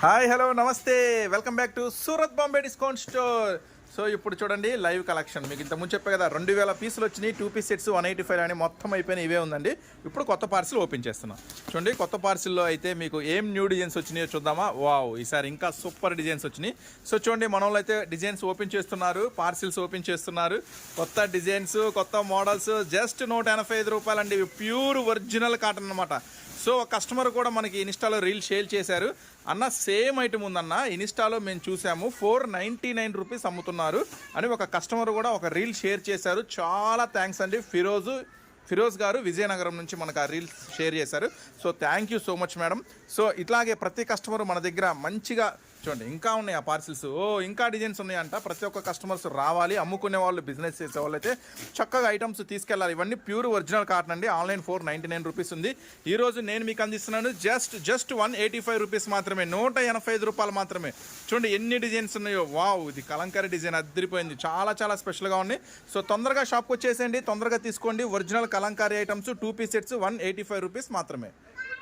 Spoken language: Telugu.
హాయ్ హలో నమస్తే welcome back to Surat Bombay discount store. So ఇప్పుడు చూడండి లైవ్ కలెక్షన్. మీకు ఇంతకుముందు చెప్పే కదా 2000 పీసులు వచ్చినాయి, 2 పీస్ సెట్స్ 185 అని మొత్తం అయిపోయినాయి. ఇవే ఉందండి. ఇప్పుడు కొత్త పార్సిల్ ఓపెన్ చేస్తున్నాం. చూడండి కొత్త పార్సిల్లో అయితే మీకు ఏం న్యూ డిజైన్స్ వచ్చినాయో చూద్దామా. వావ్, ఈసారి ఇంకా సూపర్ డిజైన్స్ వచ్చినాయి. సో చూడండి మన వాళ్ళు అయితే డిజైన్స్ ఓపెన్ చేస్తున్నారు, పార్సిల్స్ ఓపెన్ చేస్తున్నారు. కొత్త డిజైన్స్, కొత్త మోడల్స్, జస్ట్ 185 రూపాయలండి. ప్యూర్ ఒరిజినల్ కాటన్ అనమాట. సో కస్టమర్ కూడా మనకి ఇన్స్టాలో రీల్ షేర్ చేశారు. అన్న సేమ్ ఐటమ్ ఉందన్న, ఇన్స్టాలో మేము చూసాము 499 రూపీస్ అమ్ముతున్నారు అని ఒక కస్టమర్ కూడా ఒక రీల్ షేర్ చేశారు. చాలా థ్యాంక్స్ అండి. ఫిరోజ్ గారు విజయనగరం నుంచి మనకు ఆ రీల్స్ షేర్ చేశారు. So thank you so much madam. So ఇట్లాగే ప్రతి కస్టమర్ మన దగ్గర మంచిగా చూడండి ఇంకా ఉన్నాయి ఆ పార్సిల్స్. ఇంకా డిజైన్స్ ఉన్నాయంట. ప్రతి ఒక్క కస్టమర్స్ రావాలి, అమ్ముకునే వాళ్ళు, బిజినెస్ చేసే వాళ్ళు అయితే చక్కగా ఐటమ్స్ తీసుకెళ్ళాలి. ఇవన్నీ ప్యూర్ ఒరిజినల్ కాటన్ అండి. ఆన్లైన్ 499 రూపీస్ ఉంది. ఈరోజు నేను మీకు అందిస్తున్నాను జస్ట్ 185 రూపీస్ మాత్రమే, 185 రూపాయలు మాత్రమే. చూడండి ఎన్ని డిజైన్స్ ఉన్నాయో. వావ్, ఇది కలంకారీ డిజైన్ అద్దరిపోయింది. చాలా చాలా స్పెషల్గా ఉన్నాయి. సో తొందరగా షాప్కి వచ్చేసేయండి, తొందరగా తీసుకోండి. Original Kalamkari items 2 pieces sets 185 rupees మాత్రమే.